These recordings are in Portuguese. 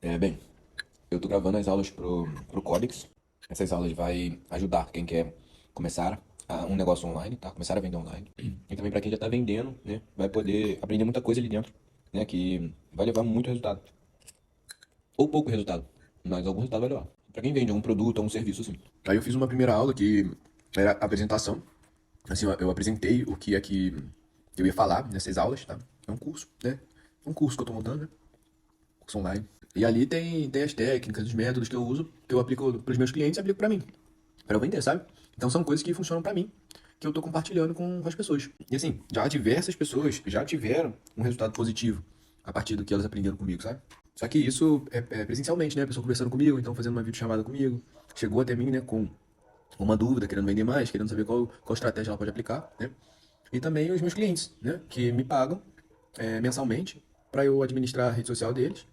Bem, eu tô gravando as aulas pro Codex. Essas aulas vai ajudar quem quer começar um negócio online, tá? Começar a vender online. E também para quem já tá vendendo, né? Vai poder aprender muita coisa ali dentro, né? Que vai levar muito resultado. Ou pouco resultado, mas algum resultado vai levar. Para quem vende um produto ou um serviço, assim. Aí eu fiz uma primeira aula que era a apresentação. Assim, eu apresentei o que é que eu ia falar nessas aulas, tá? É um curso, né? É um curso que eu tô montando, né? Curso online. E ali tem as técnicas, os métodos que eu uso, que eu aplico para os meus clientes e aplico para mim, para eu vender, sabe? Então são coisas que funcionam para mim, que eu tô compartilhando com as pessoas. E assim, já diversas pessoas já tiveram um resultado positivo a partir do que elas aprenderam comigo, sabe? Só que isso é presencialmente, né? A pessoa conversando comigo, então fazendo uma videochamada comigo, chegou até mim, né, com uma dúvida, querendo vender mais, querendo saber qual estratégia ela pode aplicar, né? E também os meus clientes, né, que me pagam mensalmente para eu administrar a rede social deles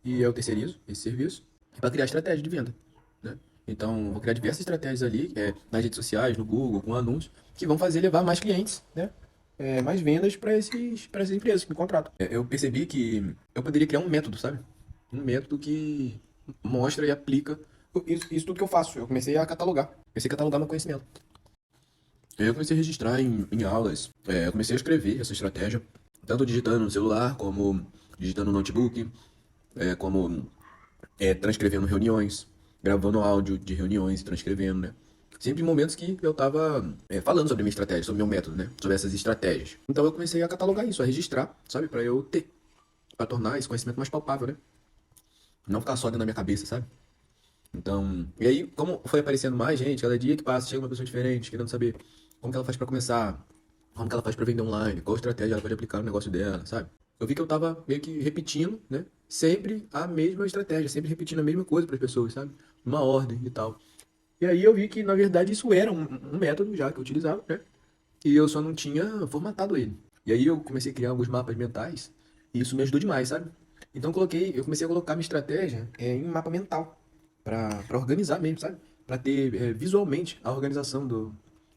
e eu terceirizo esse serviço para criar estratégia de venda, né? Então, vou criar diversas estratégias ali, nas redes sociais, no Google, com anúncios, que vão fazer levar mais clientes, né? Mais vendas para essas empresas que me contratam. Eu percebi que eu poderia criar um método, sabe? Um método que mostra e aplica isso tudo que eu faço. Eu comecei a catalogar. Comecei a catalogar meu conhecimento. Eu comecei a registrar em aulas. Eu comecei a escrever essa estratégia, tanto digitando no celular, como digitando no notebook, como transcrevendo reuniões, gravando áudio de reuniões e transcrevendo, né? Sempre em momentos que eu tava falando sobre a minha estratégia, sobre o meu método, né? Sobre essas estratégias. Então eu comecei a catalogar isso, a registrar, sabe? Pra eu ter, pra tornar esse conhecimento mais palpável, né? Não ficar só dentro da minha cabeça, sabe? Então, e aí, como foi aparecendo mais gente, cada dia que passa, chega uma pessoa diferente, querendo saber como que ela faz pra começar, como que ela faz pra vender online, qual estratégia ela pode aplicar no negócio dela, sabe? Eu vi que eu tava meio que repetindo, né? Sempre a mesma estratégia, sempre repetindo a mesma coisa para as pessoas, sabe? Uma ordem e tal. E aí eu vi que, na verdade, isso era um método já que eu utilizava, né? E eu só não tinha formatado ele. E aí eu comecei a criar alguns mapas mentais, e isso me ajudou demais, sabe? Então eu comecei a colocar minha estratégia em um mapa mental, para organizar mesmo, sabe? Para ter visualmente a organização do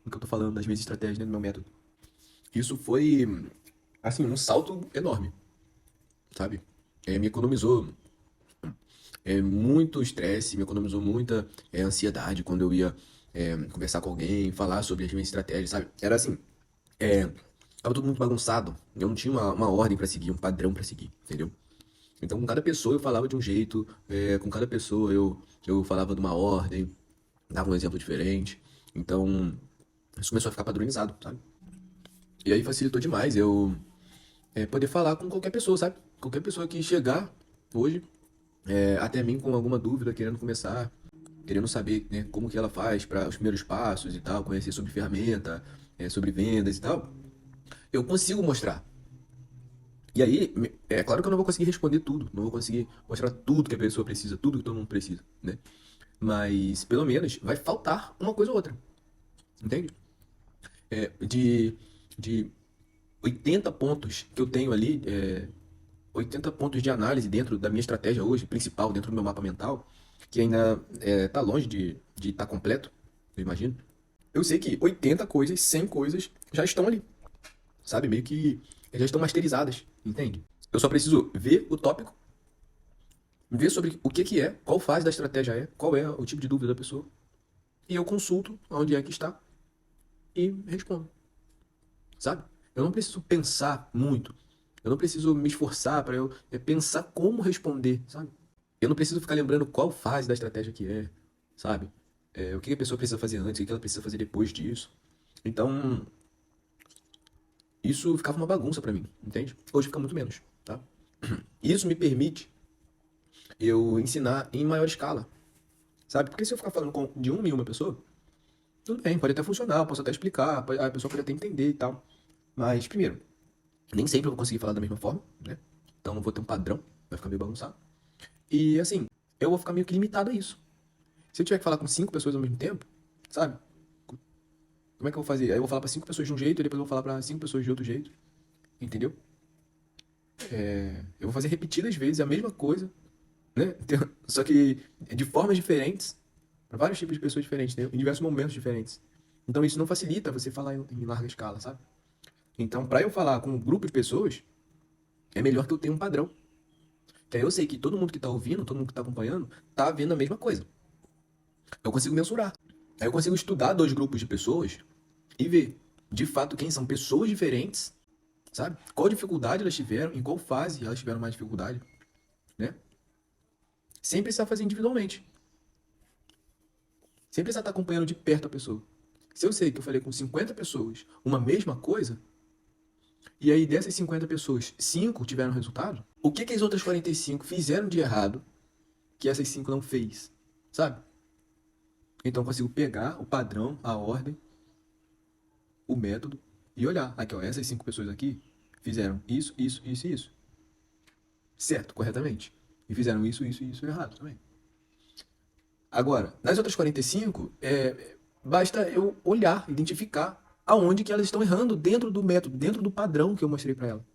que eu tô falando, das minhas estratégias, né, do meu método. Isso foi, assim, um salto enorme, sabe? Me economizou muito estresse, me economizou muita ansiedade quando eu ia conversar com alguém, falar sobre as minhas estratégias, sabe? Era assim, tava tudo muito bagunçado, eu não tinha uma ordem pra seguir, um padrão pra seguir, entendeu? Então com cada pessoa eu falava de um jeito, com cada pessoa eu falava de uma ordem, dava um exemplo diferente, então isso começou a ficar padronizado, sabe? E aí facilitou demais eu poder falar com qualquer pessoa, sabe? Qualquer pessoa que chegar hoje até mim com alguma dúvida, querendo começar, querendo saber, né, como que ela faz para os primeiros passos e tal, conhecer sobre ferramenta, sobre vendas e tal, eu consigo mostrar. E aí, é claro que eu não vou conseguir responder tudo, não vou conseguir mostrar tudo que a pessoa precisa, tudo que todo mundo precisa, né? Mas, pelo menos, vai faltar uma coisa ou outra, entende? De 80 pontos que eu tenho ali, 80 pontos de análise dentro da minha estratégia hoje, principal, dentro do meu mapa mental, que ainda tá longe de estar completo, eu imagino. Eu sei que 80 coisas, 100 coisas já estão ali, sabe? Meio que já estão masterizadas, entende? Eu só preciso ver o tópico, ver sobre o que que é, qual fase da estratégia é, qual é o tipo de dúvida da pessoa, e eu consulto onde é que está e respondo, sabe? Eu não preciso pensar muito, eu não preciso me esforçar para eu pensar como responder, sabe? Eu não preciso ficar lembrando qual fase da estratégia que é, sabe? O que a pessoa precisa fazer antes, o que ela precisa fazer depois disso. Então, isso ficava uma bagunça pra mim, entende? Hoje fica muito menos, tá? Isso me permite eu ensinar em maior escala, sabe? Porque se eu ficar falando de 1.000 uma pessoa, tudo bem, pode até funcionar, posso até explicar, a pessoa pode até entender e tal. Mas, primeiro, nem sempre eu vou conseguir falar da mesma forma, né? Então não vou ter um padrão, vai ficar meio bagunçado. E, assim, eu vou ficar meio que limitado a isso. Se eu tiver que falar com 5 pessoas ao mesmo tempo, sabe? Como é que eu vou fazer? Aí eu vou falar pra 5 pessoas de um jeito, e depois eu vou falar pra 5 pessoas de outro jeito, entendeu? Eu vou fazer repetidas vezes a mesma coisa, né? Só que de formas diferentes, para vários tipos de pessoas diferentes, né? Em diversos momentos diferentes. Então isso não facilita você falar em larga escala, sabe? Então, para eu falar com um grupo de pessoas, é melhor que eu tenha um padrão, Que aí eu sei que todo mundo que tá ouvindo, todo mundo que tá acompanhando, tá vendo a mesma coisa. Eu consigo mensurar. Aí eu consigo estudar dois grupos de pessoas e ver, de fato, quem são pessoas diferentes, sabe? Qual dificuldade elas tiveram, em qual fase elas tiveram mais dificuldade, né? Sem precisar fazer individualmente. Sem precisar estar acompanhando de perto a pessoa. Se eu sei que eu falei com 50 pessoas uma mesma coisa, e aí dessas 50 pessoas, 5 tiveram resultado, o que que as outras 45 fizeram de errado que essas 5 não fez? Sabe? Então eu consigo pegar o padrão, a ordem, o método e olhar. Aqui, ó, essas 5 pessoas aqui fizeram isso, isso, isso e isso. Certo, corretamente. E fizeram isso, isso e isso errado também. Agora, nas outras 45, basta eu olhar, identificar aonde que elas estão errando dentro do método, dentro do padrão que eu mostrei para ela.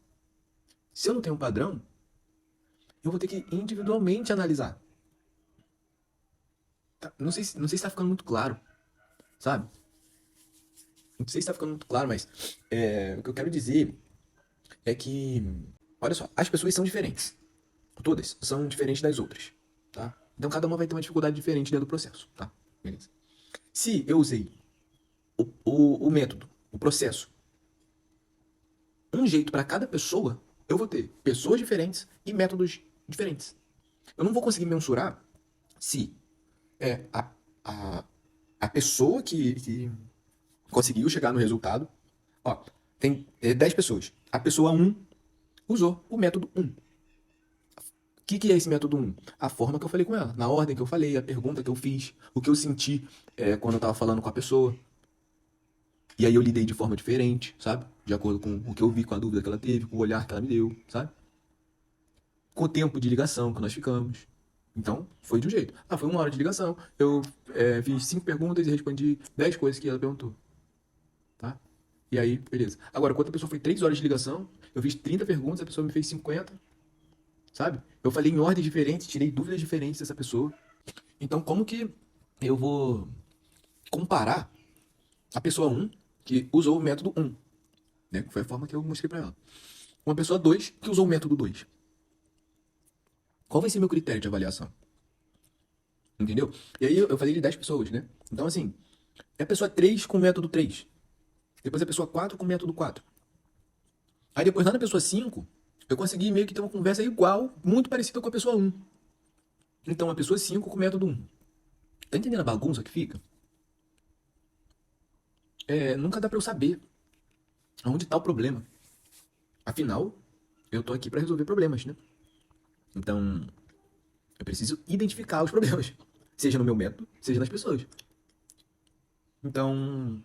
Se eu não tenho um padrão, eu vou ter que individualmente analisar. Não sei se está ficando muito claro, sabe? Não sei se está ficando muito claro, mas o que eu quero dizer é que, olha só, as pessoas são diferentes. Todas são diferentes das outras, tá? Então cada uma vai ter uma dificuldade diferente dentro do processo, tá? Beleza. Se eu usei o método, o processo, um jeito para cada pessoa, eu vou ter pessoas diferentes e métodos diferentes. Eu não vou conseguir mensurar se a, a, a pessoa que conseguiu chegar no resultado. Ó, tem 10 pessoas. A pessoa um usou o método 1. O que é esse método 1? A forma que eu falei com ela, na ordem que eu falei, a pergunta que eu fiz, o que eu senti quando eu tava falando com a pessoa. E aí eu lidei de forma diferente, sabe? De acordo com o que eu vi, com a dúvida que ela teve, com o olhar que ela me deu, sabe? Com o tempo de ligação que nós ficamos. Então, foi de um jeito. Ah, foi 1 hora de ligação. Eu fiz 5 perguntas e respondi 10 coisas que ela perguntou. Tá? E aí, beleza. Agora, quando a pessoa foi 3 horas de ligação, eu fiz 30 perguntas, a pessoa me fez 50. Sabe? Eu falei em ordens diferentes, tirei dúvidas diferentes dessa pessoa. Então, como que eu vou comparar a pessoa um que usou o método 1, né? Que foi a forma que eu mostrei pra ela, com a pessoa 2 que usou o método 2? Qual vai ser meu critério de avaliação? Entendeu? E aí eu falei de 10 pessoas, né? Então, assim, é a pessoa 3 com o método 3. Depois a pessoa 4 com o método 4. Aí depois lá na pessoa 5, eu consegui meio que ter uma conversa igual, muito parecida com a pessoa 1. Então a pessoa 5 com o método 1. Tá entendendo a bagunça que fica? Nunca dá pra eu saber aonde tá o problema. Afinal, eu tô aqui pra resolver problemas, né? Então, eu preciso identificar os problemas. Seja no meu método, seja nas pessoas. Então,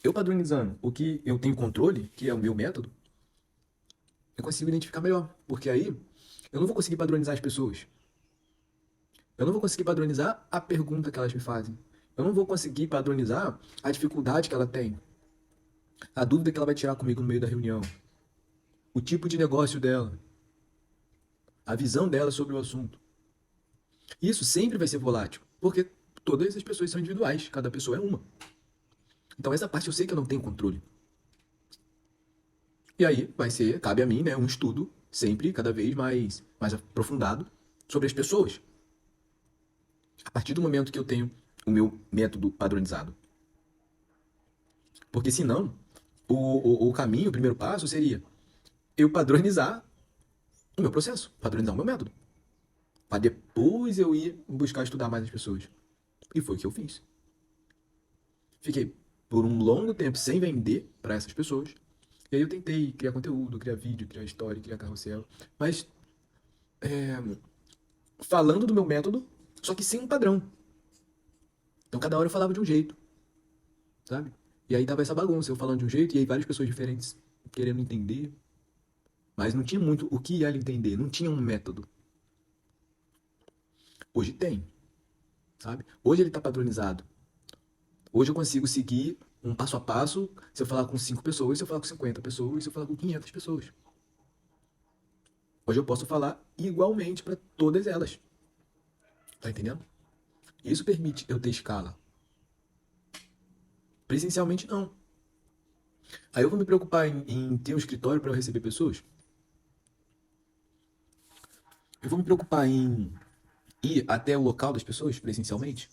eu padronizando o que eu tenho controle, que é o meu método, eu consigo identificar melhor. Porque aí, eu não vou conseguir padronizar as pessoas. Eu não vou conseguir padronizar a pergunta que elas me fazem. Eu não vou conseguir padronizar a dificuldade que ela tem. A dúvida que ela vai tirar comigo no meio da reunião. O tipo de negócio dela. A visão dela sobre o assunto. Isso sempre vai ser volátil. Porque todas as pessoas são individuais. Cada pessoa é uma. Então essa parte eu sei que eu não tenho controle. E aí cabe a mim, né, um estudo sempre, cada vez mais aprofundado sobre as pessoas. A partir do momento que eu tenho o meu método padronizado. Porque senão, o caminho, o primeiro passo seria eu padronizar o meu processo, padronizar o meu método. Para depois eu ir buscar estudar mais as pessoas. E foi o que eu fiz. Fiquei por um longo tempo sem vender para essas pessoas. E aí eu tentei criar conteúdo, criar vídeo, criar história, criar carrossel. Mas falando do meu método, só que sem um padrão. Então cada hora eu falava de um jeito, sabe? E aí tava essa bagunça, eu falando de um jeito e aí várias pessoas diferentes querendo entender. Mas não tinha muito o que ela entender, não tinha um método. Hoje tem, sabe? Hoje ele tá padronizado. Hoje eu consigo seguir um passo a passo se eu falar com 5 pessoas, se eu falar com 50 pessoas, se eu falar com 500 pessoas. Hoje eu posso falar igualmente para todas elas. Tá entendendo? Isso permite eu ter escala. Presencialmente, não. Aí eu vou me preocupar em ter um escritório para eu receber pessoas? Eu vou me preocupar em ir até o local das pessoas presencialmente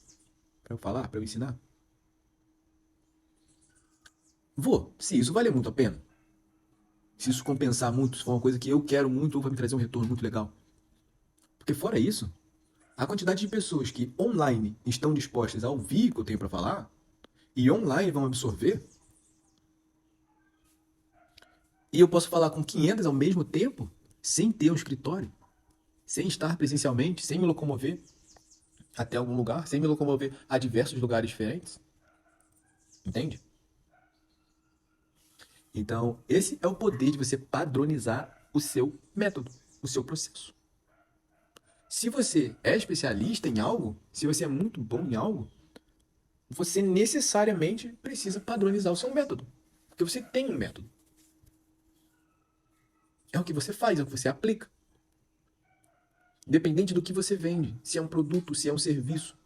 para eu falar, para eu ensinar? Vou, se isso vale muito a pena. Se isso compensar muito, se for uma coisa que eu quero muito ou vai me trazer um retorno muito legal. Porque fora isso, a quantidade de pessoas que online estão dispostas a ouvir o que eu tenho para falar e online vão absorver, e eu posso falar com 500 ao mesmo tempo, sem ter um escritório, sem estar presencialmente, sem me locomover até algum lugar, sem me locomover a diversos lugares diferentes. Entende? Então, esse é o poder de você padronizar o seu método, o seu processo. Se você é especialista em algo, se você é muito bom em algo, você necessariamente precisa padronizar o seu método. Porque você tem um método. É o que você faz, é o que você aplica. Independente do que você vende, se é um produto, se é um serviço,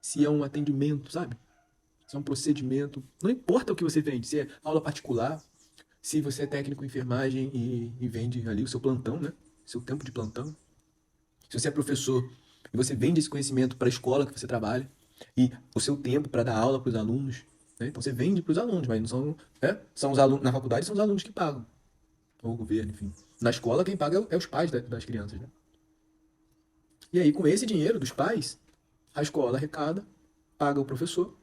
se é um atendimento, sabe? Se é um procedimento. Não importa o que você vende, se é aula particular, se você é técnico em enfermagem e vende ali o seu plantão, né? Seu tempo de plantão. Se você é professor e você vende esse conhecimento para a escola que você trabalha e o seu tempo para dar aula para os alunos, né? Então você vende para os alunos, mas não são, são os alunos na faculdade são os alunos que pagam, ou o governo, enfim. Na escola quem paga é os pais das crianças, né? E aí com esse dinheiro dos pais, a escola arrecada, paga o professor,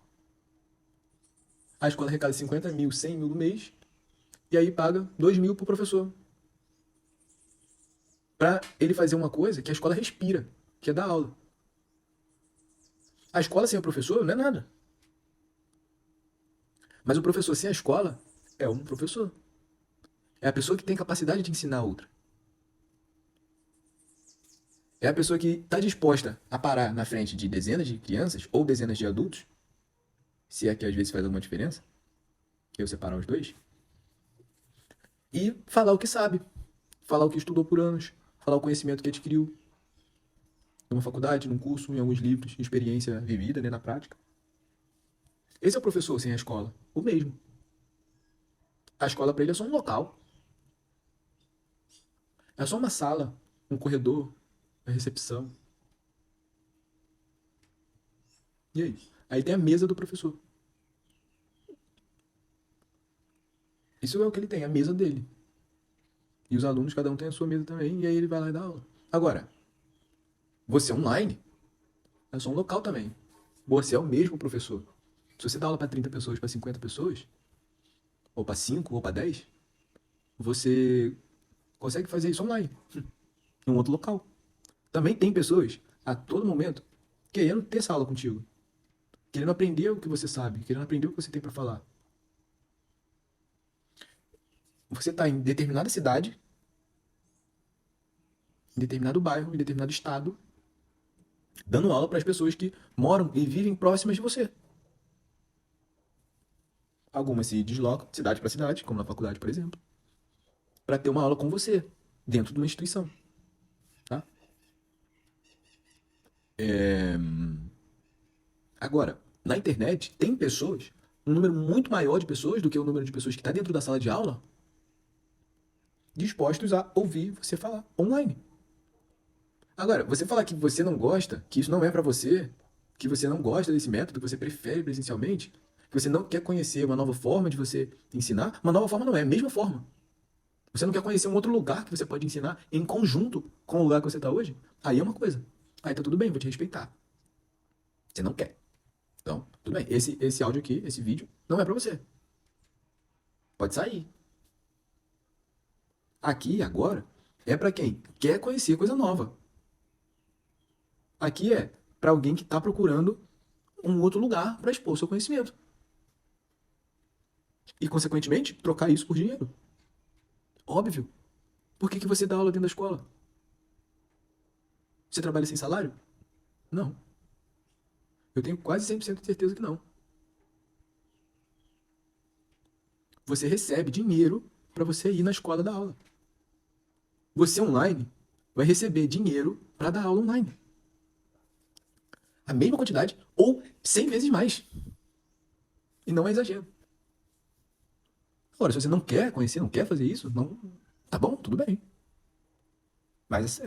a escola arrecada 50 mil, 100 mil no mês, e aí paga 2 mil pro professor. Para ele fazer uma coisa que a escola respira, que é dar aula. A escola sem o professor não é nada. Mas o professor sem a escola é um professor. É a pessoa que tem capacidade de ensinar a outra. É a pessoa que está disposta a parar na frente de dezenas de crianças ou dezenas de adultos, se é que às vezes faz alguma diferença, eu separar os dois, e falar o que sabe, falar o que estudou por anos, falar o conhecimento que adquiriu numa faculdade, num curso, em alguns livros, experiência vivida, né, na prática. Esse é o professor sem a escola, o mesmo. A escola para ele é só um local, é só uma sala, um corredor, uma recepção. E aí? Aí tem a mesa do professor. Isso é o que ele tem, a mesa dele. E os alunos, cada um tem a sua mesa também, e aí ele vai lá e dá aula. Agora, você online é só um local também. Você é o mesmo professor. Se você dá aula para 30 pessoas, para 50 pessoas, ou para 5, ou para 10, você consegue fazer isso online, em um outro local. Também tem pessoas, a todo momento, querendo ter essa aula contigo. Querendo aprender o que você sabe, querendo aprender o que você tem para falar. Você está em determinada cidade, em determinado bairro, em determinado estado, dando aula para as pessoas que moram e vivem próximas de você. Algumas se deslocam de cidade para cidade, como na faculdade, por exemplo, para ter uma aula com você, dentro de uma instituição. Tá? Agora, na internet, tem pessoas, um número muito maior de pessoas do que o número de pessoas que está dentro da sala de aula, dispostos a ouvir você falar online. Agora, você falar que você não gosta, que isso não é para você, que você não gosta desse método, que você prefere presencialmente, que você não quer conhecer uma nova forma de você ensinar, uma nova forma não é, a mesma forma. Você não quer conhecer um outro lugar que você pode ensinar em conjunto com o lugar que você está hoje? Aí é uma coisa. Aí tá tudo bem, vou te respeitar. Você não quer. Então, tudo bem. Esse áudio aqui, esse vídeo, não é para você. Pode sair. Aqui, agora, é para quem quer conhecer coisa nova. Aqui é para alguém que está procurando um outro lugar para expor seu conhecimento. E, consequentemente, trocar isso por dinheiro. Óbvio. Por que você dá aula dentro da escola? Você trabalha sem salário? Não. Eu tenho quase 100% de certeza que não. Você recebe dinheiro para você ir na escola dar aula. Você online vai receber dinheiro para dar aula online. A mesma quantidade ou 100 vezes mais. E não é exagero. Agora, se você não quer conhecer, não quer fazer isso, não, tá bom, tudo bem. Mas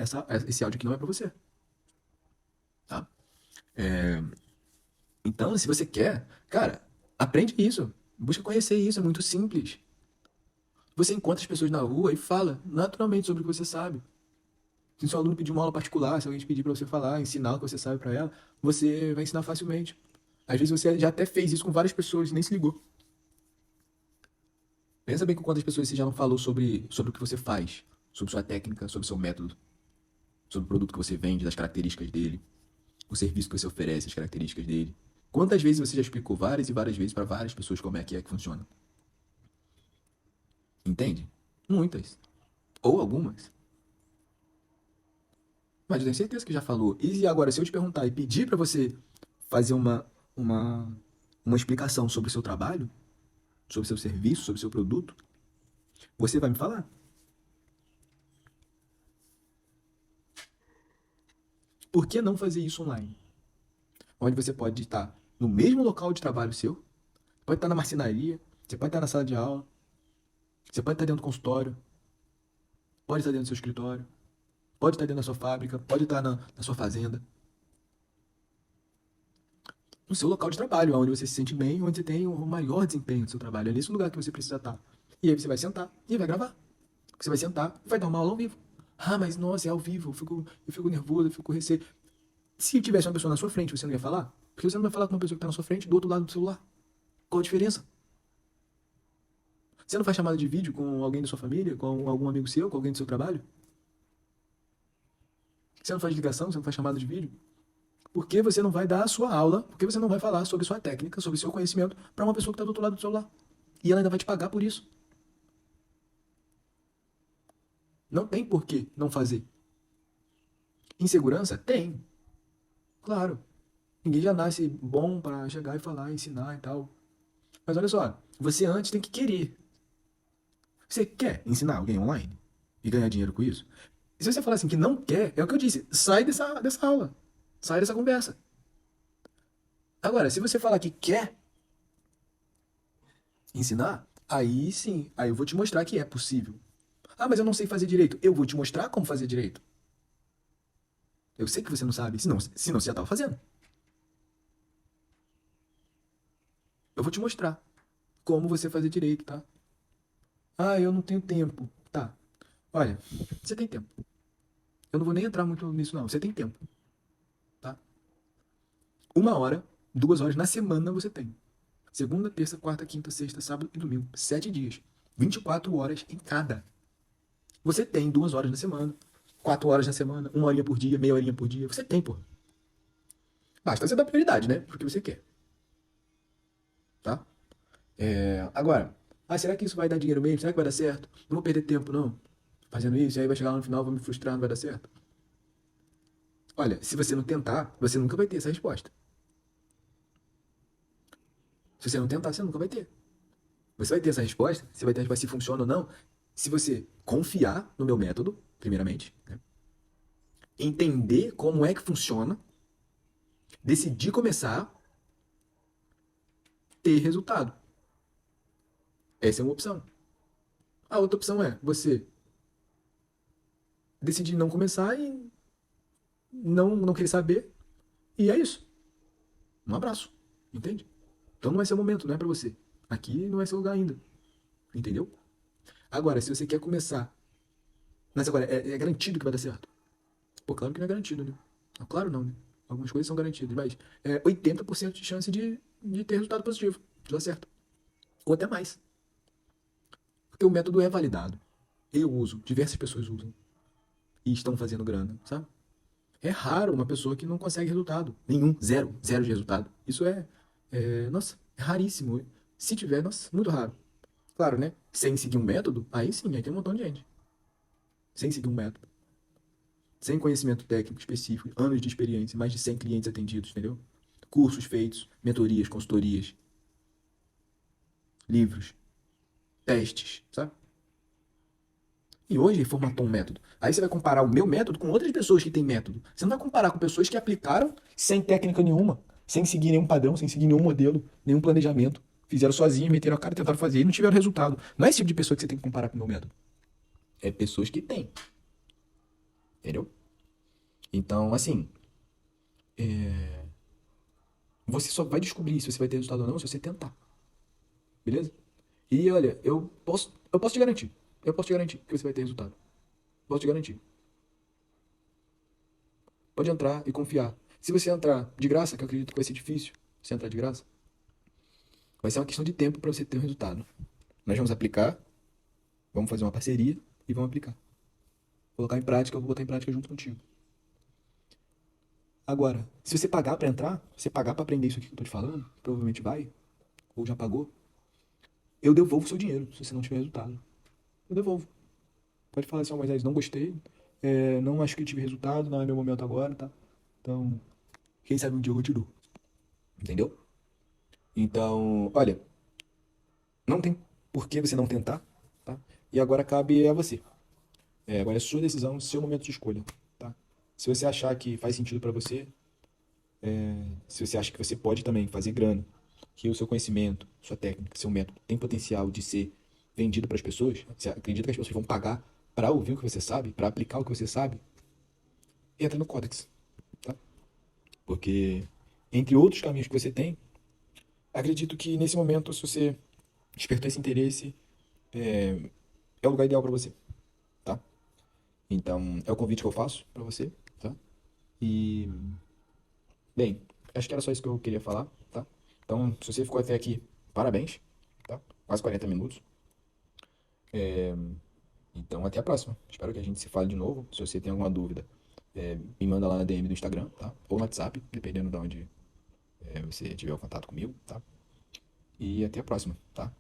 esse áudio aqui não é pra você, tá? É, então, se você quer, cara, aprende isso. Busca conhecer isso, é muito simples. Você encontra as pessoas na rua e fala naturalmente sobre o que você sabe. Se seu aluno pedir uma aula particular, se alguém te pedir para você falar, ensinar o que você sabe para ela, você vai ensinar facilmente. Às vezes você já até fez isso com várias pessoas e nem se ligou. Pensa bem com quantas pessoas você já não falou sobre o que você faz, sobre sua técnica, sobre seu método, sobre o produto que você vende, das características dele, o serviço que você oferece, as características dele. Quantas vezes você já explicou várias e várias vezes para várias pessoas como é que funciona? Entende? Muitas. Ou algumas. Mas eu tenho certeza que já falou. E agora, se eu te perguntar e pedir para você fazer uma, uma explicação sobre o seu trabalho, sobre o seu serviço, sobre o seu produto, você vai me falar. Por que não fazer isso online? Onde você pode estar no mesmo local de trabalho seu, pode estar na marcenaria, você pode estar na sala de aula, você pode estar dentro do consultório, pode estar dentro do seu escritório, pode estar dentro da sua fábrica, pode estar na sua fazenda, no seu local de trabalho, onde você se sente bem, onde você tem o maior desempenho do seu trabalho. É nesse lugar que você precisa estar. E aí você vai sentar e vai gravar. Você vai sentar e vai dar uma aula ao vivo. Ah, mas nossa, é ao vivo, eu fico nervoso, eu fico com receio. Se tivesse uma pessoa na sua frente, você não ia falar? Porque você não vai falar com uma pessoa que está na sua frente do outro lado do celular. Qual a diferença? Você não faz chamada de vídeo com alguém da sua família, com algum amigo seu, com alguém do seu trabalho? Você não faz ligação, você não faz chamada de vídeo? Por que você não vai dar a sua aula? Por que você não vai falar sobre sua técnica, sobre seu conhecimento para uma pessoa que está do outro lado do celular? E ela ainda vai te pagar por isso. Não tem por que não fazer. Insegurança? Tem, claro. Ninguém já nasce bom para chegar e falar, ensinar e tal. Mas olha só, você antes tem que querer. Você quer ensinar alguém online e ganhar dinheiro com isso? E se você falar assim que não quer, é o que eu disse, sai dessa aula. Sai dessa conversa. Agora, se você falar que quer ensinar, aí sim, aí eu vou te mostrar que é possível. Ah, mas eu não sei fazer direito. Eu vou te mostrar como fazer direito. Eu sei que você não sabe, senão você já estava fazendo. Eu vou te mostrar como você fazer direito, tá? Ah, eu não tenho tempo. Tá. Olha, você tem tempo. Eu não vou nem entrar muito nisso, não. Você tem tempo, tá? 1 hora, 2 horas na semana você tem. Segunda, terça, quarta, quinta, sexta, sábado e domingo. 7 dias. 24 horas em cada. Você tem 2 horas na semana, 4 horas na semana, 1 horinha por dia, meia horinha por dia. Você tem, pô. Basta você dar prioridade, né? Porque você quer, tá? Agora, será que isso vai dar dinheiro mesmo? Será que vai dar certo? Não vou perder tempo, não. Fazendo isso, e aí vai chegar lá no final, vou me frustrar, não vai dar certo. Olha, se você não tentar, você nunca vai ter essa resposta. Se você não tentar, você nunca vai ter. Você vai ter essa resposta, você vai ter a resposta se funciona ou não, se você confiar no meu método, primeiramente, né? Entender como é que funciona, decidir começar, ter resultado. Essa é uma opção. A outra opção é você decidir não começar e não querer saber, e é isso. Um abraço, entende? Então não vai ser o momento, não é pra você. Aqui não vai ser o lugar ainda, entendeu? Agora, se você quer começar, mas agora, é garantido que vai dar certo? Pô, claro que não é garantido, né? Não, claro não, né? Algumas coisas são garantidas, mas 80% de chance de ter resultado positivo, de dar certo. Ou até mais. Porque o método é validado. Eu uso, diversas pessoas usam. E estão fazendo grana, sabe? É raro uma pessoa que não consegue resultado. Nenhum, zero, zero de resultado. Isso nossa, é raríssimo. Se tiver, nossa, muito raro. Claro, né? Sem seguir um método, aí sim, aí tem um montão de gente. Sem seguir um método. Sem conhecimento técnico específico, anos de experiência, mais de 100 clientes atendidos, entendeu? Cursos feitos, mentorias, consultorias, livros, testes, sabe? E hoje formatou um método. Aí você vai comparar o meu método com outras pessoas que têm método. Você não vai comparar com pessoas que aplicaram sem técnica nenhuma, sem seguir nenhum padrão, sem seguir nenhum modelo, nenhum planejamento. Fizeram sozinhos, meteram a cara, tentaram fazer e não tiveram resultado. Não é esse tipo de pessoa que você tem que comparar com o meu método. É pessoas que têm. entendeu? Então, assim, você só vai descobrir se você vai ter resultado ou não se você tentar, beleza? E olha, eu posso te garantir, eu posso te garantir que você vai ter resultado. Posso te garantir. Pode entrar e confiar. Se você entrar de graça, que eu acredito que vai ser difícil, você entrar de graça, vai ser uma questão de tempo para você ter um resultado. Nós vamos aplicar, vamos fazer uma parceria e vamos aplicar. Colocar em prática, eu vou botar em prática junto contigo. Agora, se você pagar para entrar, se você pagar para aprender isso aqui que eu tô te falando, provavelmente vai, ou já pagou, eu devolvo o seu dinheiro se você não tiver resultado. Eu devolvo. Pode falar assim, ó, Moisés, não gostei, não acho que tive resultado, não é meu momento agora, tá? Então, quem sabe um dia eu continuo. Entendeu? Então, olha, não tem por que você não tentar, tá? E agora cabe a você. Agora é sua decisão, seu momento de escolha, tá? Se você achar que faz sentido para você, se você acha que você pode também fazer grana, que o seu conhecimento, sua técnica, seu método tem potencial de ser vendido para as pessoas, você acredita que as pessoas vão pagar para ouvir o que você sabe, para aplicar o que você sabe, entra no Codex, tá? Porque entre outros caminhos que você tem, acredito que nesse momento, se você despertou esse interesse, é o lugar ideal para você, tá? Então, é o convite que eu faço para você, tá? E, bem, acho que era só isso que eu queria falar, tá? Então, se você ficou até aqui, parabéns, tá? Quase 40 minutos. Então, até a próxima. Espero que a gente se fale de novo. Se você tem alguma dúvida, me manda lá na DM do Instagram, tá? Ou no WhatsApp, dependendo de onde você tiver o contato comigo, tá? E até a próxima, tá?